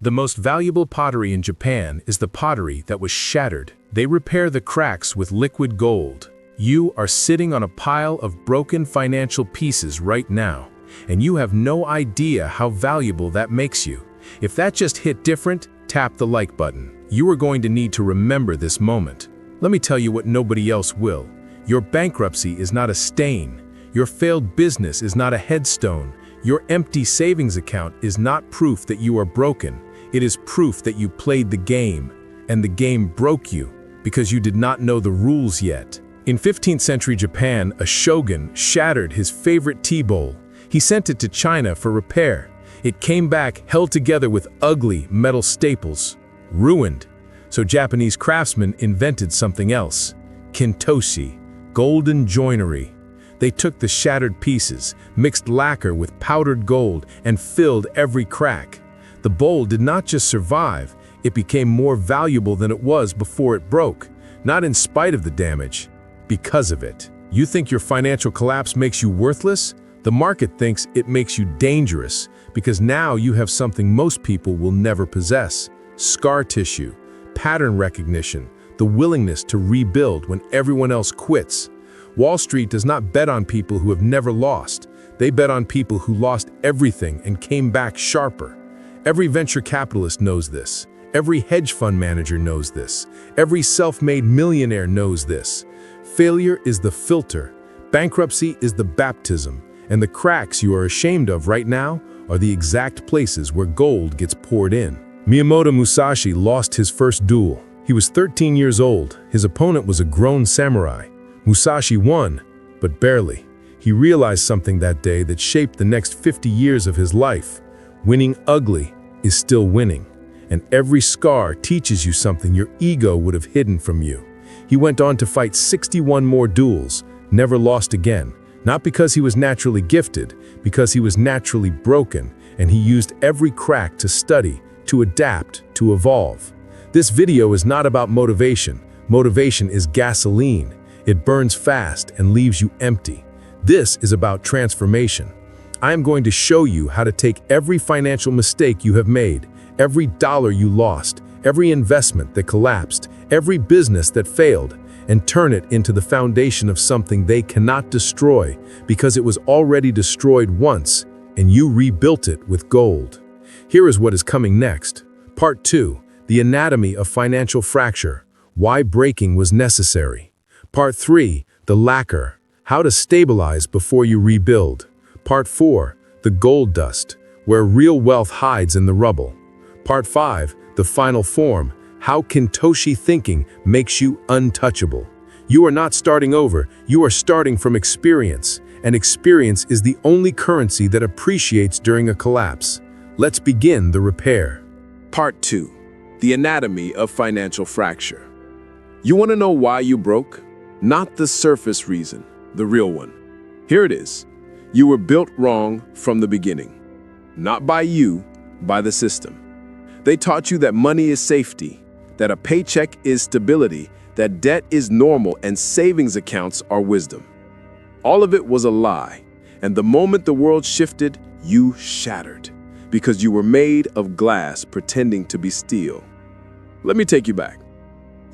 The most valuable pottery in Japan is the pottery that was shattered. They repair the cracks with liquid gold. You are sitting on a pile of broken financial pieces right now, and you have no idea how valuable that makes you. If that just hit different, tap the like button. You are going to need to remember this moment. Let me tell you what nobody else will. Your bankruptcy is not a stain. Your failed business is not a headstone. Your empty savings account is not proof that you are broken. It is proof that you played the game, and the game broke you because you did not know the rules yet. In 15th century Japan, a shogun shattered his favorite tea bowl. He sent it to China for repair. It came back held together with ugly metal staples, ruined. So Japanese craftsmen invented something else, Kintsugi, golden joinery. They took the shattered pieces, mixed lacquer with powdered gold, and filled every crack. The bowl did not just survive, it became more valuable than it was before it broke. Not in spite of the damage, because of it. You think your financial collapse makes you worthless? The market thinks it makes you dangerous, because now you have something most people will never possess: scar tissue, pattern recognition, the willingness to rebuild when everyone else quits. Wall Street does not bet on people who have never lost. They bet on people who lost everything and came back sharper. Every venture capitalist knows this. Every hedge fund manager knows this. Every self-made millionaire knows this. Failure is the filter. Bankruptcy is the baptism. And the cracks you are ashamed of right now are the exact places where gold gets poured in. Miyamoto Musashi lost his first duel. He was 13 years old. His opponent was a grown samurai. Musashi won, but barely. He realized something that day that shaped the next 50 years of his life. Winning ugly is still winning, and every scar teaches you something your ego would have hidden from you. He went on to fight 61 more duels, never lost again, not because he was naturally gifted, because he was naturally broken, and he used every crack to study, to adapt, to evolve. This video is not about motivation. Motivation is gasoline. It burns fast and leaves you empty. This is about transformation. I am going to show you how to take every financial mistake you have made, every dollar you lost, every investment that collapsed, every business that failed, and turn it into the foundation of something they cannot destroy because it was already destroyed once and you rebuilt it with gold. Here is what is coming next. Part 2, the anatomy of financial fracture, why breaking was necessary. Part 3, the lacquer, how to stabilize before you rebuild. Part 4, the gold dust, where real wealth hides in the rubble. Part 5, the final form, how Kintsugi thinking makes you untouchable. You are not starting over, you are starting from experience, and experience is the only currency that appreciates during a collapse. Let's begin the repair. Part 2, the anatomy of financial fracture. You want to know why you broke? Not the surface reason, the real one. Here it is. You were built wrong from the beginning. Not by you, by the system. They taught you that money is safety, that a paycheck is stability, that debt is normal, and savings accounts are wisdom. All of it was a lie, and the moment the world shifted, you shattered, because you were made of glass pretending to be steel. Let me take you back.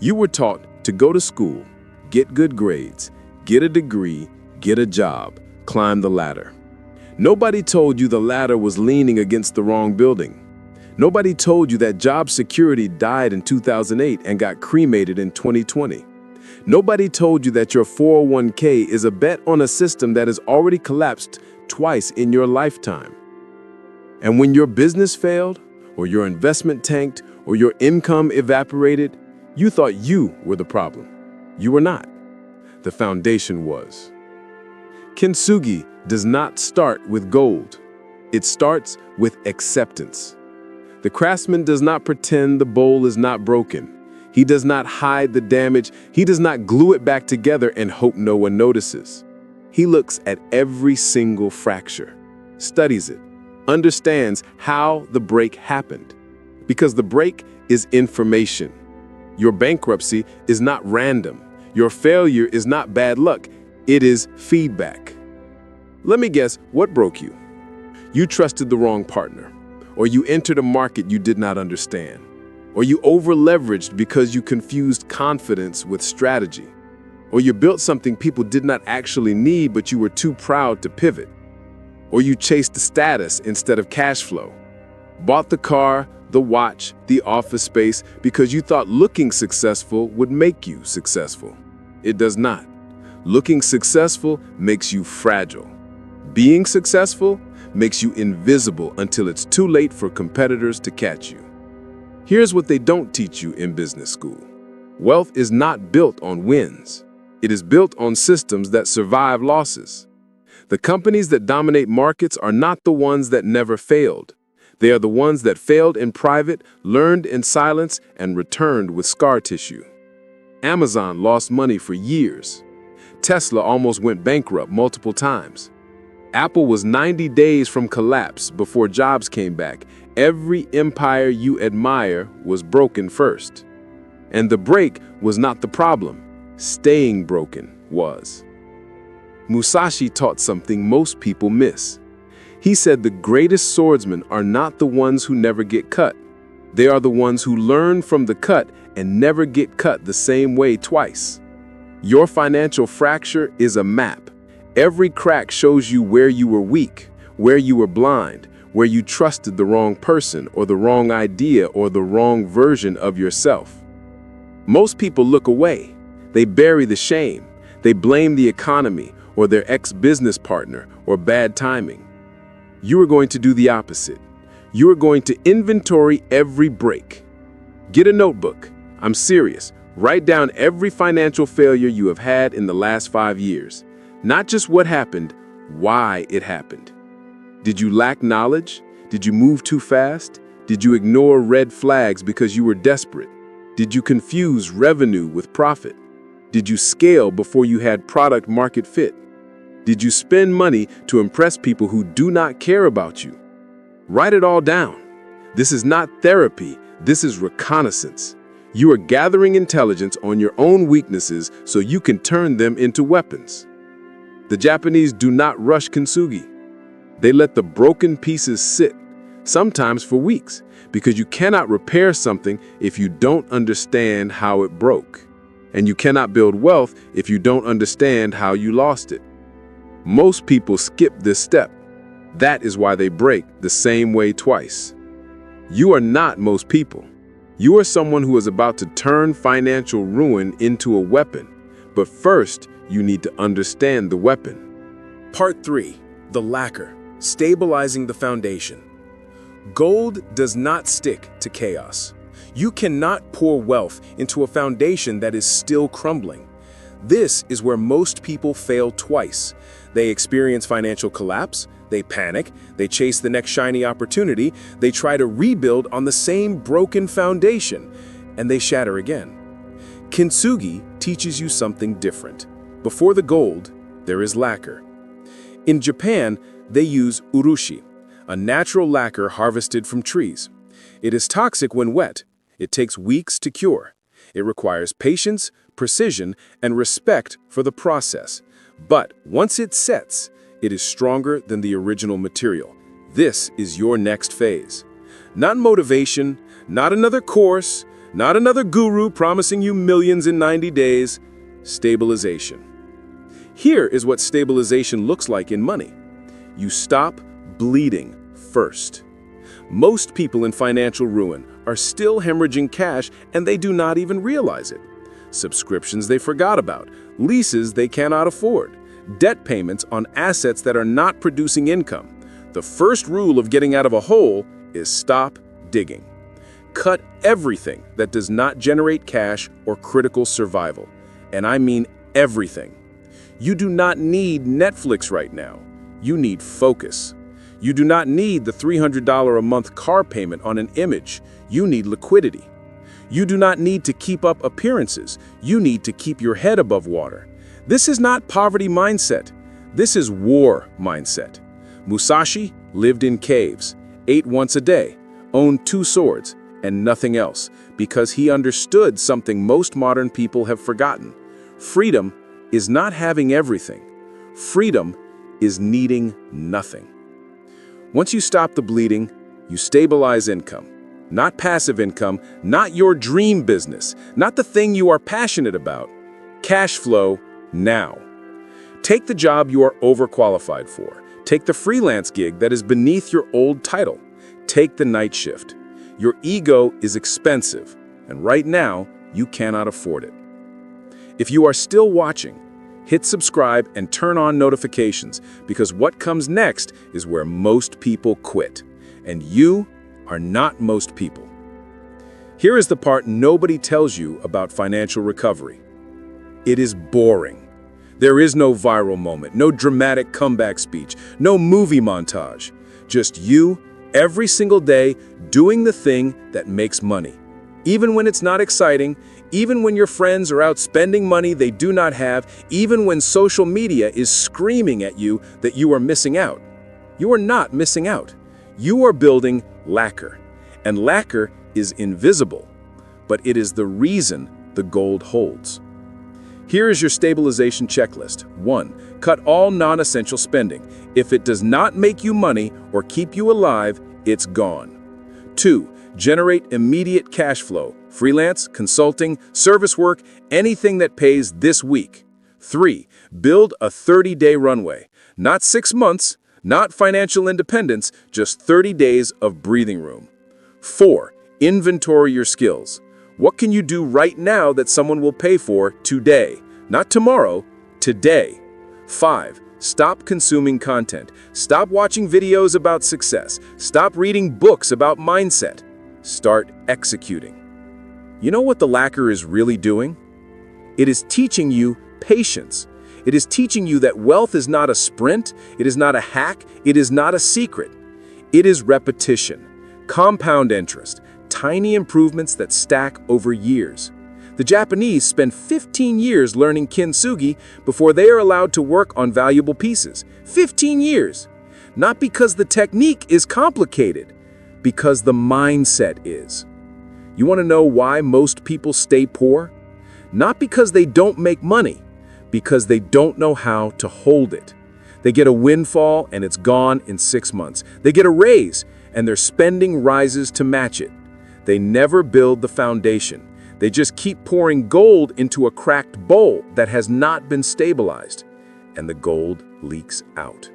You were taught to go to school, get good grades, get a degree, get a job, climb the ladder. Nobody told you the ladder was leaning against the wrong building. Nobody told you that job security died in 2008 and got cremated in 2020. Nobody told you that your 401k is a bet on a system that has already collapsed twice in your lifetime. And when your business failed, or your investment tanked, or your income evaporated, you thought you were the problem. You were not. The foundation was. Kintsugi does not start with gold. It starts with acceptance. The craftsman does not pretend the bowl is not broken. He does not hide the damage. He does not glue it back together and hope no one notices. He looks at every single fracture, studies it, understands how the break happened. Because the break is information. Your bankruptcy is not random. Your failure is not bad luck. It is feedback. Let me guess, what broke you? You trusted the wrong partner, or you entered a market you did not understand, or you over-leveraged because you confused confidence with strategy, or you built something people did not actually need but you were too proud to pivot, or you chased the status instead of cash flow, bought the car, the watch, the office space because you thought looking successful would make you successful. It does not. Looking successful makes you fragile. Being successful makes you invisible until it's too late for competitors to catch you. Here's what they don't teach you in business school. Wealth is not built on wins. It is built on systems that survive losses. The companies that dominate markets are not the ones that never failed. They are the ones that failed in private, learned in silence, and returned with scar tissue. Amazon lost money for years. Tesla almost went bankrupt multiple times. Apple was 90 days from collapse before Jobs came back. Every empire you admire was broken first. And the break was not the problem. Staying broken was. Musashi taught something most people miss. He said the greatest swordsmen are not the ones who never get cut. They are the ones who learn from the cut and never get cut the same way twice. Your financial fracture is a map. Every crack shows you where you were weak, where you were blind, where you trusted the wrong person or the wrong idea or the wrong version of yourself. Most people look away. They bury the shame. They blame the economy or their ex-business partner or bad timing. You are going to do the opposite. You are going to inventory every break. Get a notebook. I'm serious. Write down every financial failure you have had in the last 5 years. Not just what happened, why it happened. Did you lack knowledge? Did you move too fast? Did you ignore red flags because you were desperate? Did you confuse revenue with profit? Did you scale before you had product market fit? Did you spend money to impress people who do not care about you? Write it all down. This is not therapy, this is reconnaissance. You are gathering intelligence on your own weaknesses so you can turn them into weapons. The Japanese do not rush Kintsugi. They let the broken pieces sit, sometimes for weeks, because you cannot repair something if you don't understand how it broke. And you cannot build wealth if you don't understand how you lost it. Most people skip this step. That is why they break the same way twice. You are not most people. You are someone who is about to turn financial ruin into a weapon. But first, you need to understand the weapon. Part 3. The lacquer, stabilizing the foundation. Gold does not stick to chaos. You cannot pour wealth into a foundation that is still crumbling. This is where most people fail twice. They experience financial collapse, they panic, they chase the next shiny opportunity, they try to rebuild on the same broken foundation, and they shatter again. Kintsugi teaches you something different. Before the gold, there is lacquer. In Japan, they use urushi, a natural lacquer harvested from trees. It is toxic when wet. It takes weeks to cure. It requires patience, precision, and respect for the process. But once it sets, it is stronger than the original material. This is your next phase. Not motivation, not another course, not another guru promising you millions in 90 days. Stabilization. Here is what stabilization looks like in money. You stop bleeding first. Most people in financial ruin are still hemorrhaging cash and they do not even realize it. Subscriptions they forgot about, leases they cannot afford, debt payments on assets that are not producing income. The first rule of getting out of a hole is stop digging. Cut everything that does not generate cash or critical survival. And I mean everything. You do not need Netflix right now. You need focus. You do not need the $300 a month car payment on an image. You need liquidity. You do not need to keep up appearances. You need to keep your head above water. This is not poverty mindset. This is war mindset. Musashi lived in caves, ate once a day, owned 2 swords, and nothing else, because he understood something most modern people have forgotten. Freedom is not having everything. Freedom is needing nothing. Once you stop the bleeding, You stabilize income. Not passive income, not your dream business, not the thing you are passionate about. Cash flow now. Take the job you are overqualified for. Take the freelance gig that is beneath your old title. Take the night shift. Your ego is expensive, and right now, you cannot afford it. If you are still watching, hit subscribe and turn on notifications, because what comes next is where most people quit. And you are not most people. Here is the part nobody tells you about financial recovery. It is boring. There is no viral moment, no dramatic comeback speech, no movie montage. Just you, every single day, doing the thing that makes money. Even when it's not exciting, even when your friends are out spending money they do not have, even when social media is screaming at you that you are missing out. You are not missing out. You are building lacquer, and lacquer is invisible, but it is the reason the gold holds. Here is your stabilization checklist. 1. Cut all non-essential spending. If it does not make you money or keep you alive, it's gone. 2. Generate immediate cash flow. Freelance, consulting, service work, anything that pays this week. 3. Build a 30-day runway. Not 6 months, not financial independence, just 30 days of breathing room. 4. Inventory your skills. What can you do right now that someone will pay for today? Not tomorrow, today. 5. Stop consuming content. Stop watching videos about success. Stop reading books about mindset. Start executing. You know what the lacquer is really doing? It is teaching you patience. It is teaching you that wealth is not a sprint, it is not a hack, it is not a secret. It is repetition, compound interest, tiny improvements that stack over years. The Japanese spend 15 years learning Kintsugi before they are allowed to work on valuable pieces. 15 years! Not because the technique is complicated, because the mindset is. You want to know why most people stay poor? Not because they don't make money, because they don't know how to hold it. They get a windfall and it's gone in 6 months. They get a raise and their spending rises to match it. They never build the foundation. They just keep pouring gold into a cracked bowl that has not been stabilized, and the gold leaks out.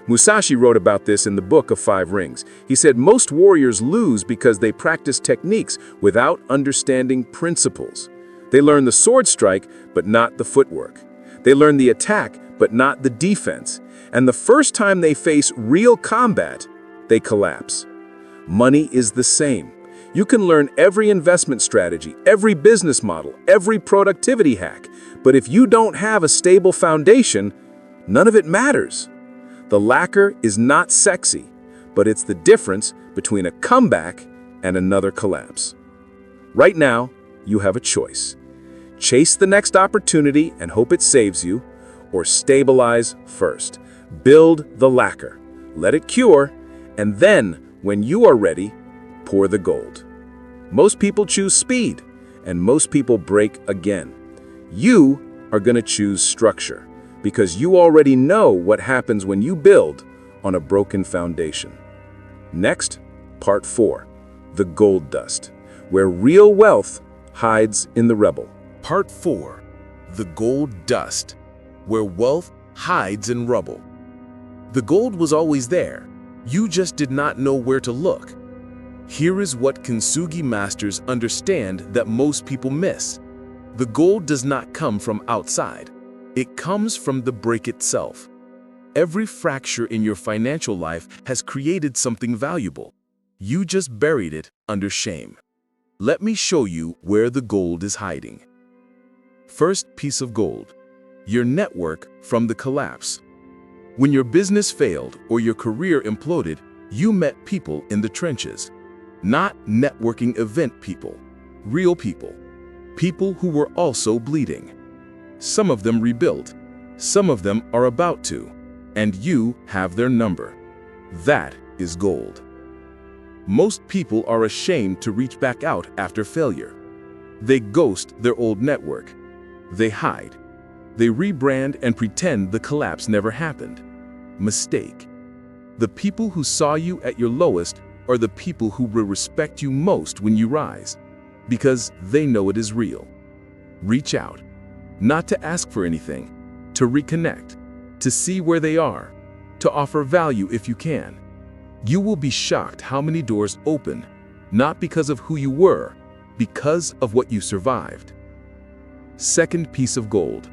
Musashi wrote about this in the Book of 5 Rings. He said most warriors lose because they practice techniques without understanding principles. They learn the sword strike, but not the footwork. They learn the attack, but not the defense. And the first time they face real combat, they collapse. Money is the same. You can learn every investment strategy, every business model, every productivity hack, but if you don't have a stable foundation, none of it matters. The lacquer is not sexy, but it's the difference between a comeback and another collapse. Right now, you have a choice. Chase the next opportunity and hope it saves you, or stabilize first. Build the lacquer, let it cure, and then, when you are ready, pour the gold. Most people choose speed, and most people break again. You are going to choose structure, because you already know what happens when you build on a broken foundation. Next, part 4, the gold dust, where real wealth hides in the rebel. Part 4, the gold dust, where wealth hides in rubble. The gold was always there. You just did not know where to look. Here is what Kintsugi masters understand that most people miss. The gold does not come from outside. It comes from the break itself. Every fracture in your financial life has created something valuable. You just buried it under shame. Let me show you where the gold is hiding. First piece of gold, your network from the collapse. When your business failed or your career imploded, you met people in the trenches. Not networking event people, real people. People who were also bleeding. Some of them rebuilt, some of them are about to, and you have their number. That is gold. Most people are ashamed to reach back out after failure. They ghost their old network. They hide. They rebrand and pretend the collapse never happened. Mistake. The people who saw you at your lowest are the people who will respect you most when you rise, because they know it is real. Reach out, not to ask for anything, to reconnect, to see where they are, to offer value if you can. You will be shocked how many doors open, not because of who you were, because of what you survived. Second piece of gold.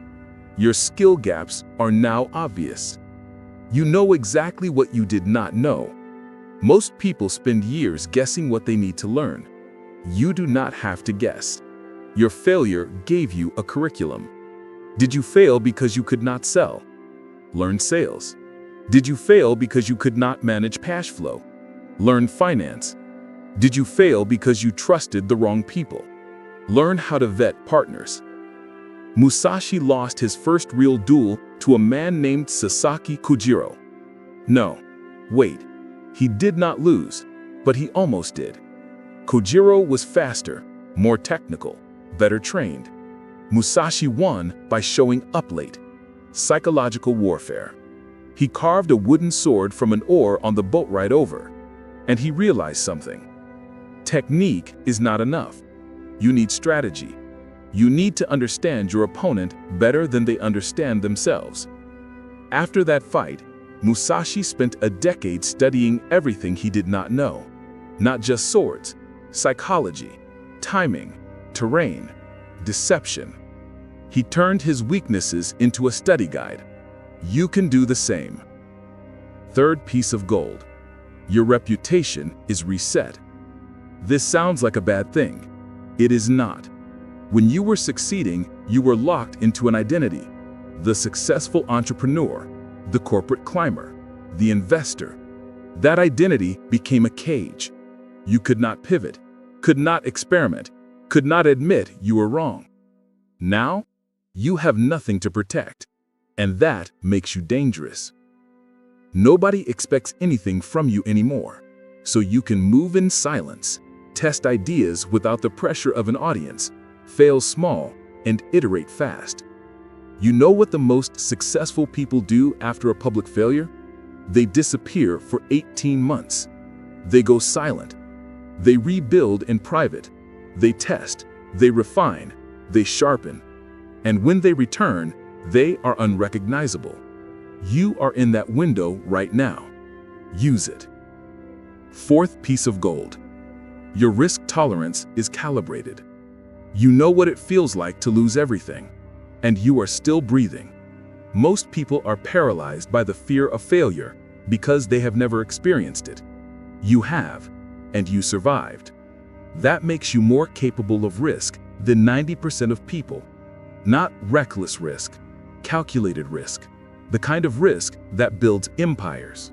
Your skill gaps are now obvious. You know exactly what you did not know. Most people spend years guessing what they need to learn. You do not have to guess. Your failure gave you a curriculum. Did you fail because you could not sell? Learn sales. Did you fail because you could not manage cash flow? Learn finance. Did you fail because you trusted the wrong people? Learn how to vet partners. Musashi lost his first real duel to a man named Sasaki Kojiro. No, wait, he did not lose, but he almost did. Kojiro was faster, more technical, better trained. Musashi won by showing up late. Psychological warfare. He carved a wooden sword from an oar on the boat ride over, and he realized something. Technique is not enough. You need strategy. You need to understand your opponent better than they understand themselves. After that fight, Musashi spent a decade studying everything he did not know. Not just swords, psychology, timing, terrain, deception. He turned his weaknesses into a study guide. You can do the same. Third piece of gold. Your reputation is reset. This sounds like a bad thing. It is not. When you were succeeding, you were locked into an identity. The successful entrepreneur, the corporate climber, the investor. That identity became a cage. You could not pivot, could not experiment, could not admit you were wrong. Now, you have nothing to protect, and that makes you dangerous. Nobody expects anything from you anymore, so you can move in silence, test ideas without the pressure of an audience, fail small, and iterate fast. You know what the most successful people do after a public failure? They disappear for 18 months. They go silent. They rebuild in private. They test, they refine, they sharpen. And when they return, they are unrecognizable. You are in that window right now. Use it. Fourth piece of gold. Your risk tolerance is calibrated. You know what it feels like to lose everything, and you are still breathing. Most people are paralyzed by the fear of failure because they have never experienced it. You have, and you survived. That makes you more capable of risk than 90% of people. Not reckless risk, calculated risk, the kind of risk that builds empires.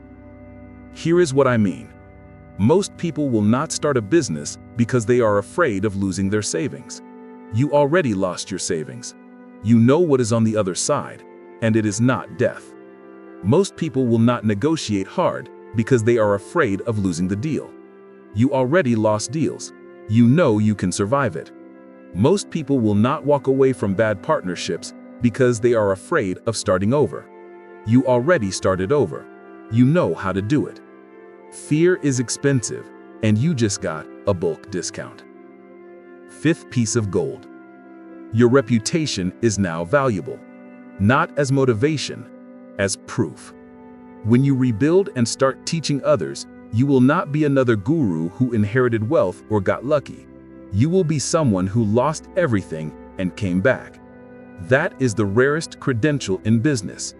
Here is what I mean. Most people will not start a business because they are afraid of losing their savings. You already lost your savings. You know what is on the other side, and it is not death. Most people will not negotiate hard because they are afraid of losing the deal. You already lost deals. You know you can survive it. Most people will not walk away from bad partnerships because they are afraid of starting over. You already started over. You know how to do it. Fear is expensive, and you just got a bulk discount. Fifth piece of gold. Your reputation is now valuable, not as motivation, as proof. When you rebuild and start teaching others, you will not be another guru who inherited wealth or got lucky. You will be someone who lost everything and came back. That is the rarest credential in business.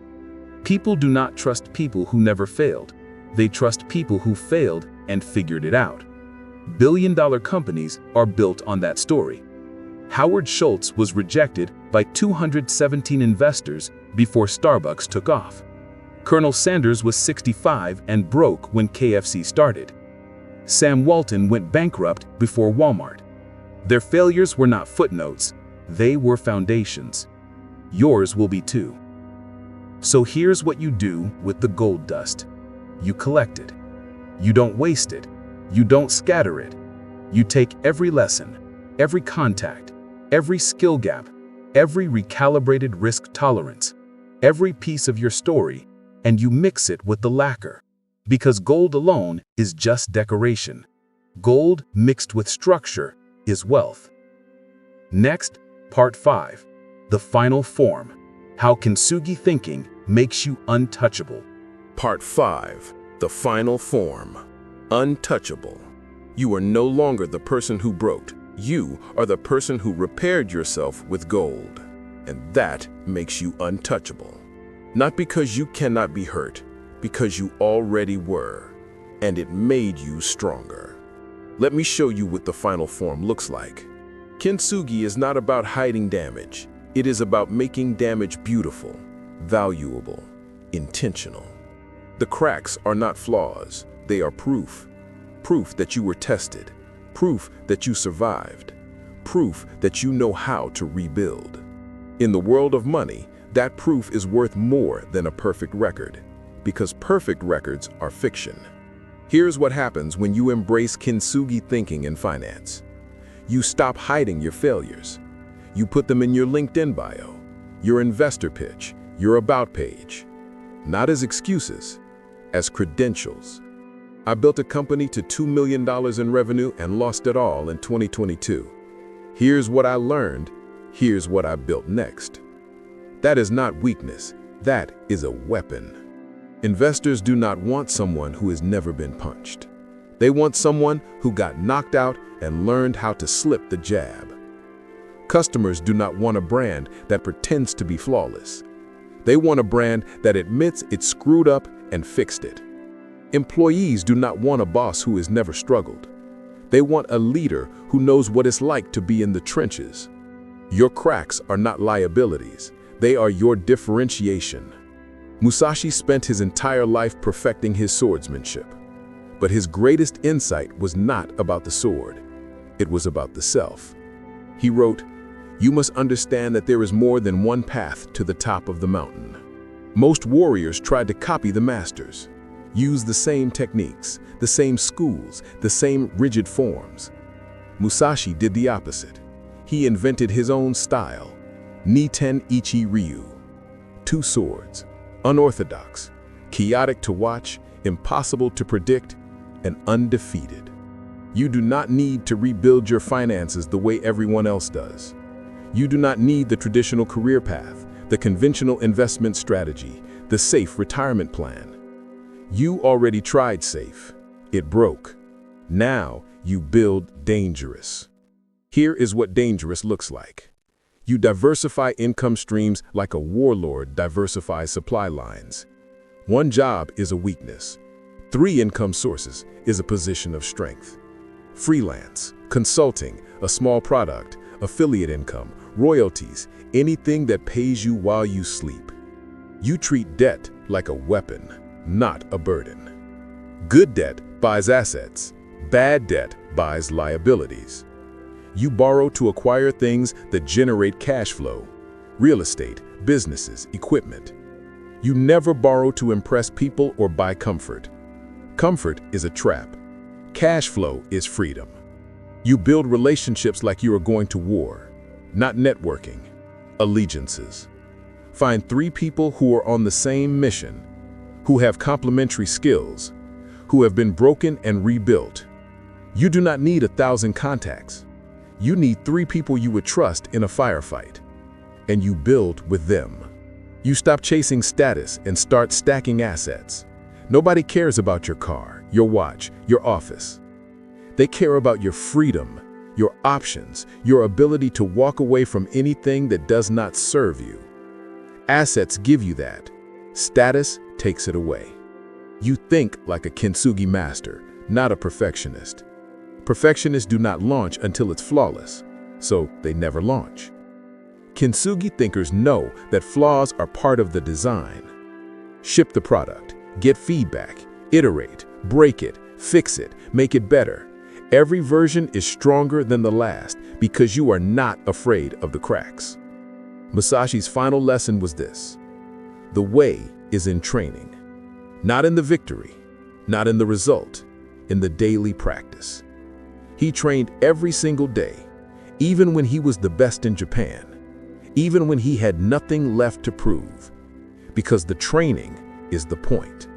People do not trust people who never failed. They trust people who failed and figured it out. Billion-dollar companies are built on that story. Howard Schultz was rejected by 217 investors before Starbucks took off. Colonel Sanders was 65 and broke when KFC started. Sam Walton went bankrupt before Walmart. Their failures were not footnotes, they were foundations. Yours will be too. So here's what you do with the gold dust. You collect it. You don't waste it. You don't scatter it. You take every lesson, every contact, every skill gap, every recalibrated risk tolerance, every piece of your story, and you mix it with the lacquer. Because gold alone is just decoration. Gold mixed with structure is wealth. Next, Part 5. The final form. How Kintsugi thinking makes you untouchable. Part 5. The final form. Untouchable. You are no longer the person who broke. You are the person who repaired yourself with gold. And that makes you untouchable. Not because you cannot be hurt, because you already were, and it made you stronger. Let me show you what the final form looks like. Kintsugi is not about hiding damage. It is about making damage beautiful, valuable, intentional. The cracks are not flaws, they are proof. Proof that you were tested, proof that you survived, proof that you know how to rebuild. In the world of money, that proof is worth more than a perfect record, because perfect records are fiction. Here's what happens when you embrace Kintsugi thinking in finance. You stop hiding your failures. You put them in your LinkedIn bio, your investor pitch, your about page. Not as excuses, as credentials. I built a company to $2 million in revenue and lost it all in 2022. Here's what I learned. Here's what I built next. That is not weakness. That is a weapon. Investors do not want someone who has never been punched. They want someone who got knocked out and learned how to slip the jab. Customers do not want a brand that pretends to be flawless. They want a brand that admits it screwed up and fixed it. Employees do not want a boss who has never struggled. They want a leader who knows what it's like to be in the trenches. Your cracks are not liabilities. They are your differentiation. Musashi spent his entire life perfecting his swordsmanship. But his greatest insight was not about the sword. It was about the self. He wrote, "You must understand that there is more than one path to the top of the mountain." Most warriors tried to copy the masters, use the same techniques, the same schools, the same rigid forms. Musashi did the opposite. He invented his own style, Niten Ichi Ryu. Two swords, unorthodox, chaotic to watch, impossible to predict, and undefeated. You do not need to rebuild your finances the way everyone else does. You do not need the traditional career path, the conventional investment strategy, the safe retirement plan. You already tried safe. It broke. Now you build dangerous. Here is what dangerous looks like. You diversify income streams like a warlord diversifies supply lines. One job is a weakness. 3 income sources is a position of strength. Freelance, consulting, a small product, affiliate income, royalties, anything that pays you while you sleep. You treat debt like a weapon, not a burden. Good debt buys assets. Bad debt buys liabilities. You borrow to acquire things that generate cash flow, real estate, businesses, equipment. You never borrow to impress people or buy comfort. Comfort is a trap. Cash flow is freedom. You build relationships like you are going to war, not networking, allegiances. Find 3 people who are on the same mission, who have complementary skills, who have been broken and rebuilt. You do not need 1,000 contacts. You need 3 people you would trust in a firefight, and you build with them. You stop chasing status and start stacking assets. Nobody cares about your car, your watch, your office. They care about your freedom, your options, your ability to walk away from anything that does not serve you. Assets give you that. Status takes it away. You think like a Kintsugi master, not a perfectionist. Perfectionists do not launch until it's flawless, so they never launch. Kintsugi thinkers know that flaws are part of the design. Ship the product, get feedback, iterate, break it, fix it, make it better. Every version is stronger than the last because you are not afraid of the cracks. Musashi's final lesson was this: the way is in training, not in the victory, not in the result, in the daily practice. He trained every single day, even when he was the best in Japan, even when he had nothing left to prove, because the training is the point.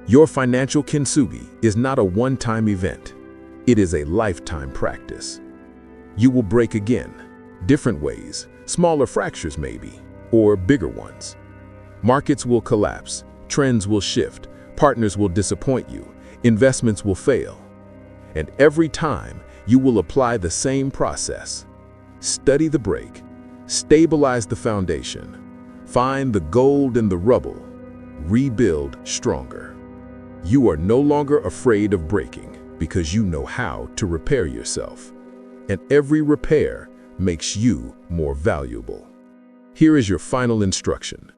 Your financial kintsugi is not a one-time event. It is a lifetime practice. You will break again, different ways, smaller fractures maybe, or bigger ones. Markets will collapse, trends will shift, partners will disappoint you, investments will fail. And every time, you will apply the same process. Study the break, stabilize the foundation, find the gold in the rubble, rebuild stronger. You are no longer afraid of breaking because you know how to repair yourself. And every repair makes you more valuable. Here is your final instruction.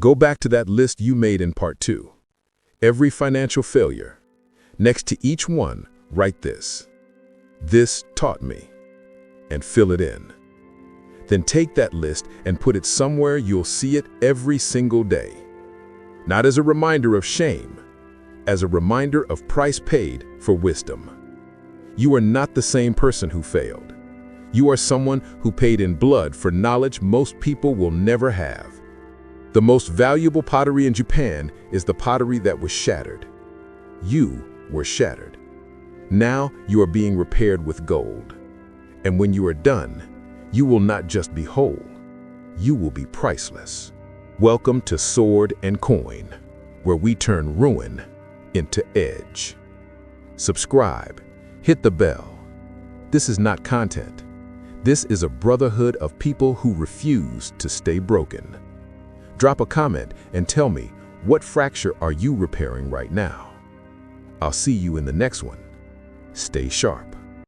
Go back to that list you made in part 2. Every financial failure. Next to each one, write this. This taught me. And fill it in. Then take that list and put it somewhere you'll see it every single day. Not as a reminder of shame, as a reminder of price paid for wisdom. You are not the same person who failed. You are someone who paid in blood for knowledge most people will never have. The most valuable pottery in Japan is the pottery that was shattered. You were shattered. Now you are being repaired with gold. And when you are done, you will not just be whole, you will be priceless. Welcome to Sword and Coin, where we turn ruin into edge. Subscribe, hit the bell. This is not content. This is a brotherhood of people who refuse to stay broken. Drop a comment and tell me, what fracture are you repairing right now? I'll see you in the next one. Stay sharp.